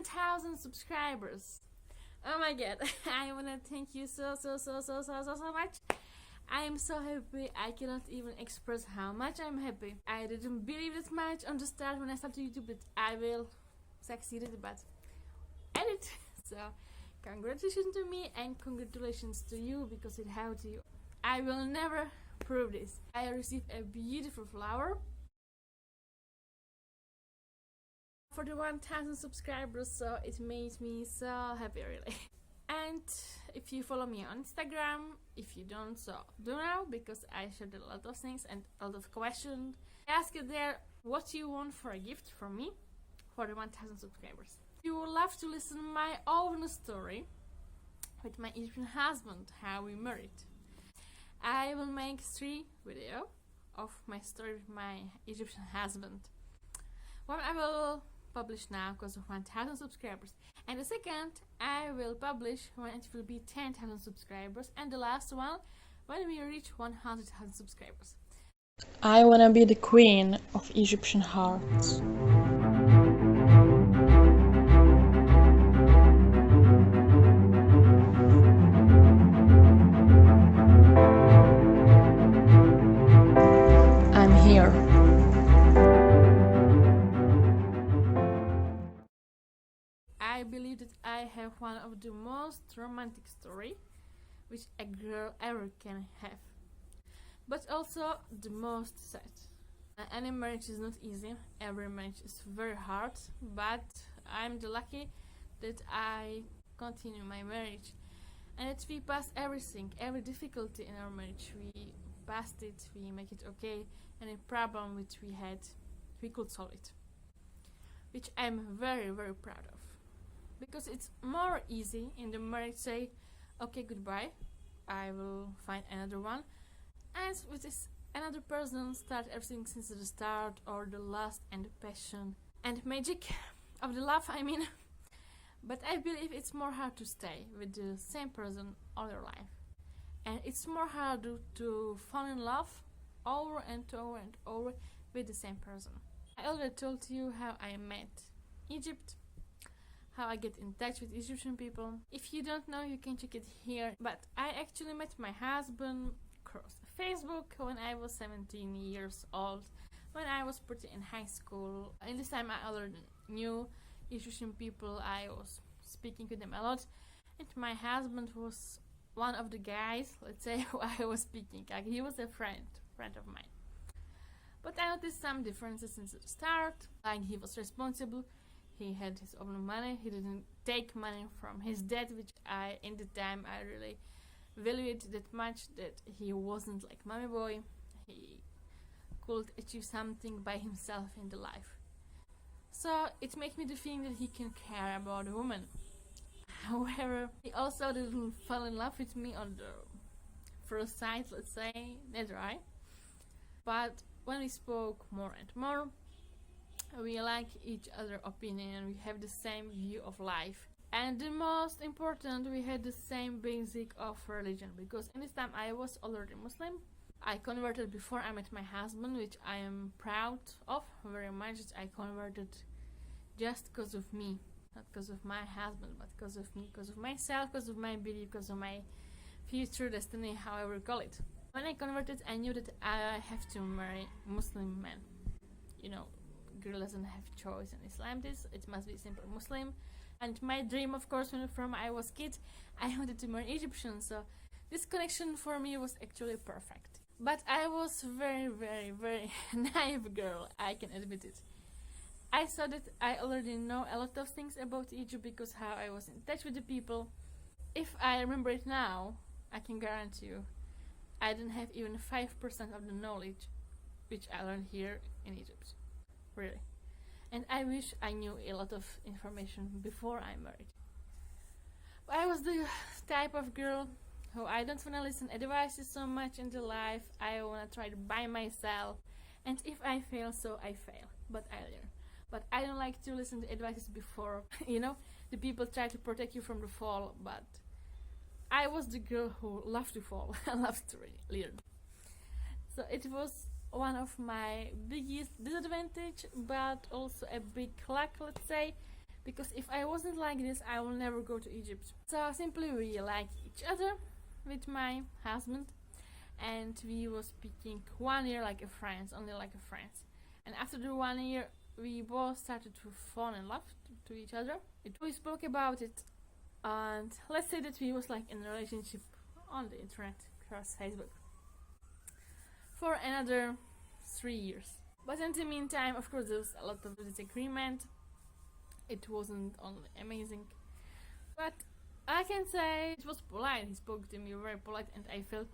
1,000 subscribers. Oh my god, I wanna thank you so much. I am so happy, I cannot even express how much I'm happy. I didn't believe that much on the start when I started YouTube that I will succeed, but I did. So congratulations to me and congratulations to you because it helped you. I will never prove this. I received a beautiful flower for the 1,000 subscribers, so it made me so happy, really. And if you follow me on Instagram, if you don't, so do now, because I shared a lot of things and a lot of questions. I ask you there what you want for a gift from me for the 1,000 subscribers. You would love to listen to my own story with my Egyptian husband, how we married. I will make 3 videos of my story with my Egyptian husband. One I will publish now because of 1,000 subscribers, and the second I will publish when it will be 10,000 subscribers, and the last one when we reach 100,000 subscribers. I wanna be the queen of Egyptian hearts. I'm here. I believe that I have one of the most romantic story which a girl ever can have, but also the most sad. Any marriage is not easy, every marriage is very hard, but I'm the lucky that I continue my marriage and that we pass everything, every difficulty in our marriage. We passed it, we make it okay, any problem which we had, we could solve it, which I'm very proud of. Because it's more easy in the marriage say, okay, goodbye, I will find another one, and with this another person start everything since the start, or the lust and the passion and magic of the love, I mean. But I believe it's more hard to stay with the same person all your life, and it's more hard to fall in love over and over and over with the same person. I already told you how I met Egypt, how I get in touch with Egyptian people. If you don't know, you can check it here. But I actually met my husband across Facebook when I was 17 years old, when I was pretty in high school. In this time I already knew Egyptian people, I was speaking with them a lot, and my husband was one of the guys, let's say, who I was speaking. Like, he was a friend of mine. But I noticed some differences since the start. Like, he was responsible, he had his own money, he didn't take money from his dad, which I, in the time, I really valued that much, that he wasn't like mommy boy. He could achieve something by himself in the life. So it makes me the feeling that he can care about a woman. However, he also didn't fall in love with me on the first sight, let's say, neither I. But when we spoke more and more, we like each other's opinion, we have the same view of life. And the most important, we had the same basic of religion, because in this time I was already Muslim. I converted before I met my husband, which I am proud of very much. I converted just because of me, not because of my husband, but because of me, because of myself, because of my belief, because of my future destiny, however you call it. When I converted, I knew that I have to marry Muslim man. You know, girl doesn't have choice in Islam. It must be simple Muslim. And my dream, of course, when from I was kid, I wanted to marry Egyptian. So this connection for me was actually perfect. But I was very naive girl, I can admit it. I thought that I already know a lot of things about Egypt because how I was in touch with the people. If I remember it now, I can guarantee you, I didn't have even 5% of the knowledge which I learned here in Egypt. Really. And I wish I knew a lot of information before I married. But I was the type of girl who I don't want to listen advices so much in the life. I want to try it by myself. And if I fail, so I fail. But I learn. But I don't like to listen to advices before, you know, the people try to protect you from the fall, but I was the girl who loved to fall and loved to learn. So it was one of my biggest disadvantage, but also a big luck, let's say, because if I wasn't like this, I will never go to Egypt. So simply we like each other with my husband, and we was speaking 1 year like a friends, only like a friends. And after the 1 year, we both started to fall in love to each other. We spoke about it, and let's say that we was like in a relationship on the internet, across Facebook, for another 3 years. But in the meantime, of course, there was a lot of disagreement. It wasn't only amazing, but I can say it was polite. He spoke to me very polite, and I felt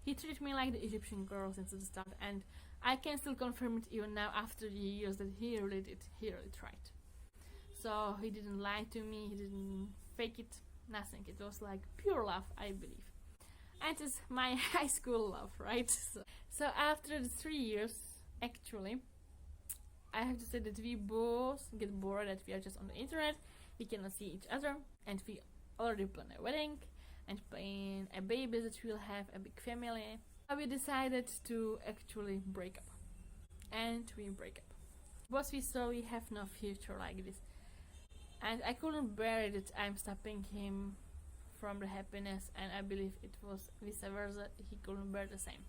he treated me like the Egyptian girl since the start. And I can still confirm it even now after the years that he really did. He really tried. So he didn't lie to me. He didn't fake it. Nothing. It was like pure love, I believe. And it's my high school love, right? So after the 3 years, actually, I have to say that we both get bored, that we are just on the internet, we cannot see each other, and we already planned a wedding and plan a baby that we'll have a big family. So we decided to actually break up, and we break up. But we saw we have no future like this, and I couldn't bear it that I'm stopping him from the happiness, and I believe it was vice versa. He couldn't bear the same.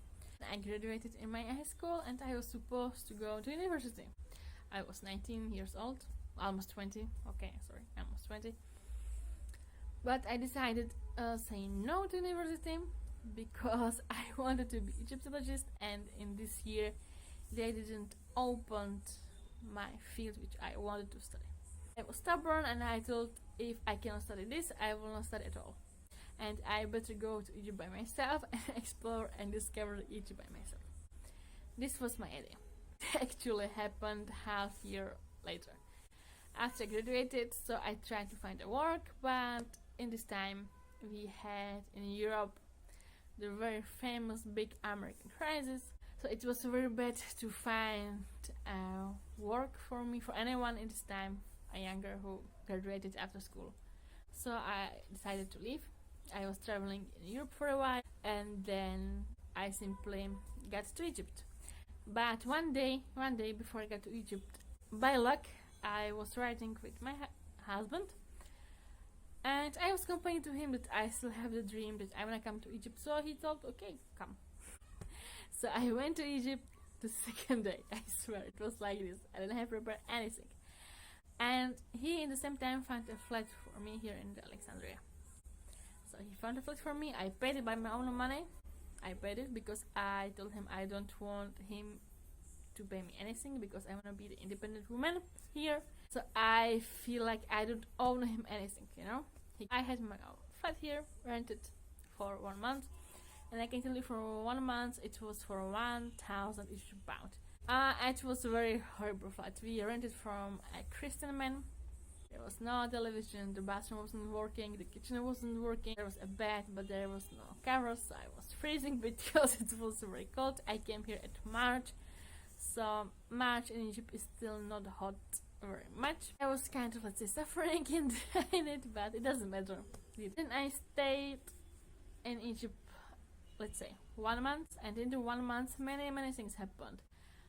I graduated in my high school, and I was supposed to go to university. I was 19 years old, almost 20. Okay, sorry, almost 20. But I decided saying no to university because I wanted to be Egyptologist, and in this year they didn't open my field which I wanted to study. I was stubborn, and I thought if I cannot study this, I will not study at all. And I better go to Egypt by myself and explore and discover Egypt by myself. This was my idea. It actually happened half year later. After I graduated, so I tried to find a work, but in this time we had in Europe the very famous big American crisis. So it was very bad to find work for me, for anyone in this time, a younger who graduated after school. So I decided to leave. I was traveling in Europe for a while, and then I simply got to Egypt. But one day before I got to Egypt, by luck, I was riding with my husband, and I was complaining to him that I still have the dream that I wanna come to Egypt. So he told, okay, come. So I went to Egypt the second day. I swear it was like this. I didn't have prepared anything, and he in the same time found a flat for me here in Alexandria. So he found a flat for me. I paid it by my own money. I paid it because I told him I don't want him to pay me anything, because I want to be the independent woman here. So I feel like I don't owe him anything, you know. I had my own flat here, rented for 1 month, and I can tell you for 1 month it was for 1,000 Egyptian pounds. It was a very horrible flat. We rented from a Christian man. There was no television, the bathroom wasn't working, the kitchen wasn't working. There was a bed, but there was no covers, so I was freezing because it was very cold. I came here at March, so March in Egypt is still not hot very much. I was kind of, let's say, suffering in it, but it doesn't matter. Then I stayed in Egypt, let's say, 1 month, and in the 1 month many things happened.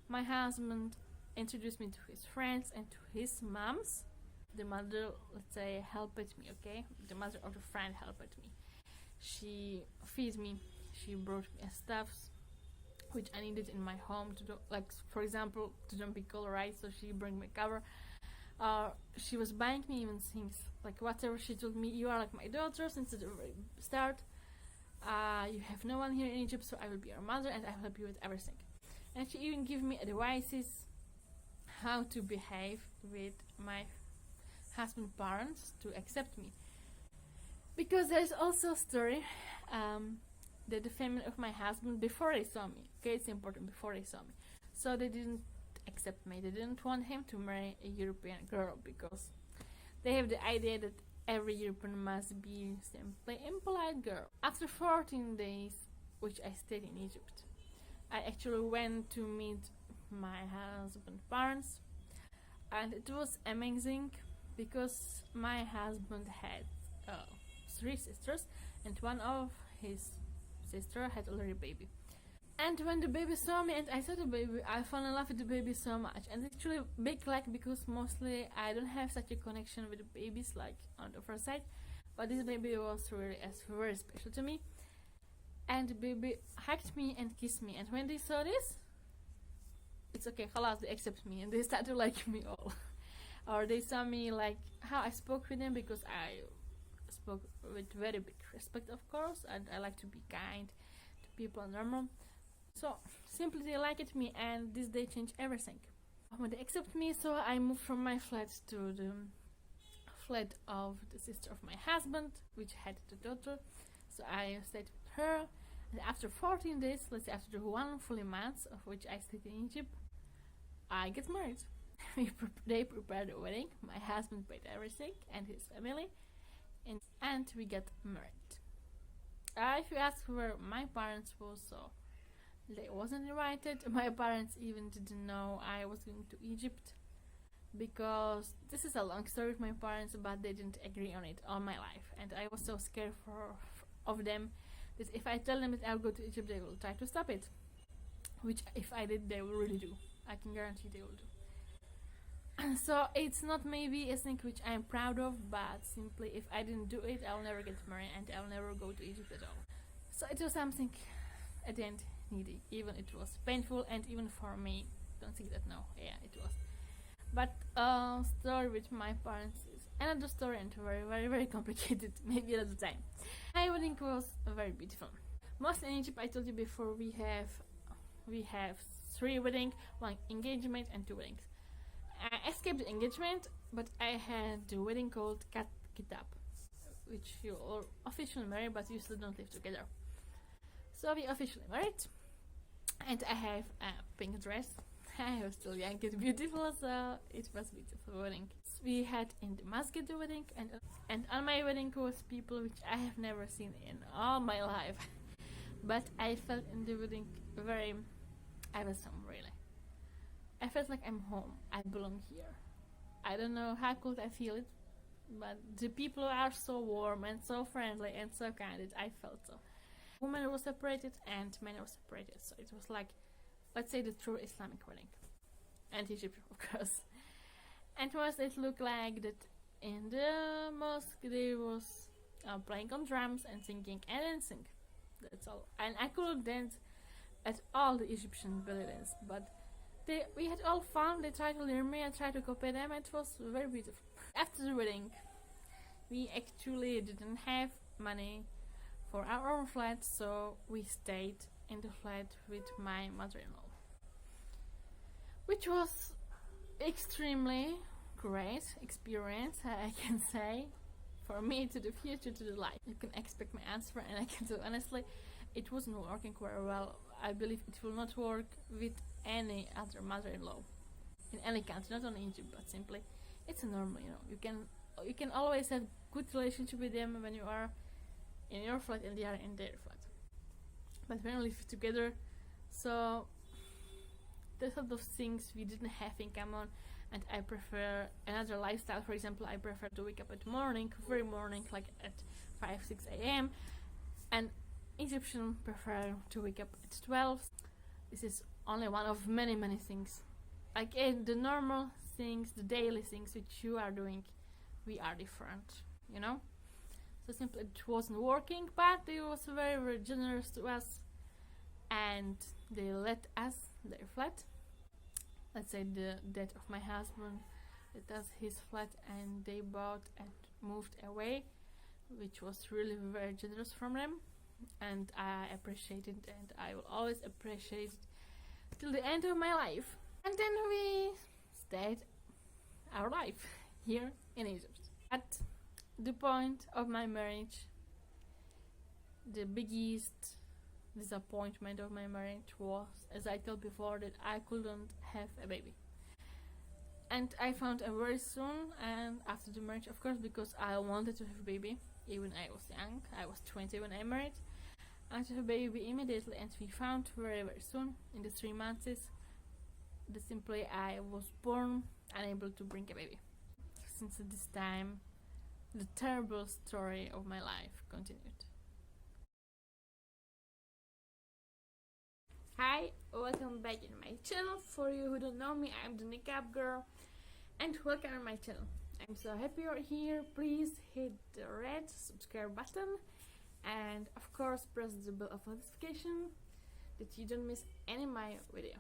My husband introduced me to his friends and to his moms. The mother, let's say, helped me, okay? The mother of the friend helped me. She feeds me, she brought me stuffs which I needed in my home to do, like, for example, to don't be cold, right? So she bring me cover. She was buying me even things, like whatever. She told me, you are like my daughter since the very start. You have no one here in Egypt, so I will be your mother and I will help you with everything. And she even gave me advices how to behave with my husband's parents to accept me, because there's also a story that the family of my husband, before they saw me, okay, it's important, before they saw me, so they didn't accept me. They didn't want him to marry a European girl because they have the idea that every European must be simply a impolite girl. After 14 days which I stayed in Egypt, I actually went to meet my husband's parents, and it was amazing because my husband had 3 sisters, and one of his sister had already a baby. And when the baby saw me and I saw the baby, I fell in love with the baby so much. And it's actually big like because mostly I don't have such a connection with the babies like on the first sight. But this baby was really very special to me. And the baby hugged me and kissed me. And when they saw this, it's okay, halas, they accept me and they start to like me all. Or they saw me like how I spoke with them, because I spoke with very big respect, of course, and I like to be kind to people and normal. So simply they liked me, and this day changed everything. When they accept me, so I moved from my flat to the flat of the sister of my husband, which had the daughter. So I stayed with her, and after 14 days, let's say after 1 full month of which I stayed in Egypt, I get married. They prepared the wedding, my husband paid everything and his family, and we got married. If you ask where my parents were, so they wasn't invited. My parents even didn't know I was going to Egypt, because this is a long story with my parents, but they didn't agree on it all my life, and I was so scared of them that if I tell them that I'll go to Egypt, they will try to stop it, which if I did, they will really do. I can guarantee they will do. So it's not maybe a thing which I'm proud of, but simply if I didn't do it, I'll never get married and I'll never go to Egypt at all. So it was something at the end needy, even it was painful, and even for me, don't think that no, yeah, it was. But story with my parents is another story, and very complicated, maybe another time. My wedding was very beautiful. Mostly in Egypt, I told you before, we have 3 weddings, 1 engagement and 2 weddings. I escaped the engagement, but I had the wedding called Niqab, which you all officially married, but you still don't live together. So we officially married, and I have a pink dress. I was still young and beautiful, so it was a beautiful wedding. We had in the masjid the wedding, and on my wedding was people which I have never seen in all my life. But I felt in the wedding I was home, really. I felt like I'm home. I belong here. I don't know how could I feel it, but the people are so warm and so friendly and so kind that I felt so. Women were separated and men were separated, so it was like, let's say, the true Islamic wedding. And Egyptian, of course. And once it looked like that in the mosque they was playing on drums and singing and dancing. That's all. And I couldn't dance at all the Egyptian belly dance, but we had all fun. They tried to learn me, I tried to copy them, and it was very beautiful. After the wedding, we actually didn't have money for our own flat, so we stayed in the flat with my mother-in-law, which was extremely great experience, I can say, for me, to the future, to the life. You can expect my answer, and I can tell honestly, it wasn't working very well. I believe it will not work with any other mother-in-law in any country, not only Egypt, but simply it's a normal, you can always have good relationship with them when you are in your flat and they are in their flat, but when we live together, so the sort of things we didn't have in common, and I prefer another lifestyle. For example, I prefer to wake up at morning, very morning, like at 5-6 a.m. and Egyptian prefer to wake up at 12. This is only one of many things. Like the normal things, the daily things which you are doing, we are different, So simply it wasn't working, but they was very generous to us, and they let us their flat. Let's say the dad of my husband let us his flat, and they bought and moved away, which was really very generous from them, and I appreciate it, and I will always appreciate it till the end of my life. And then we stayed our life here in Egypt. At the point of my marriage, the biggest disappointment of my marriage was, as I told before, that I couldn't have a baby. And I found a very soon, and after the marriage, of course, because I wanted to have a baby. Even I was young, I was 20 when I married. I had a baby immediately, and we found very soon, in the 3 months, that simply I was born unable to bring a baby. Since this time, the terrible story of my life continued. Hi, welcome back in my channel. For you who don't know me, I'm the Niqab girl, and welcome to my channel. I'm so happy you're here. Please hit the red subscribe button and of course press the bell of notification that you don't miss any of my video.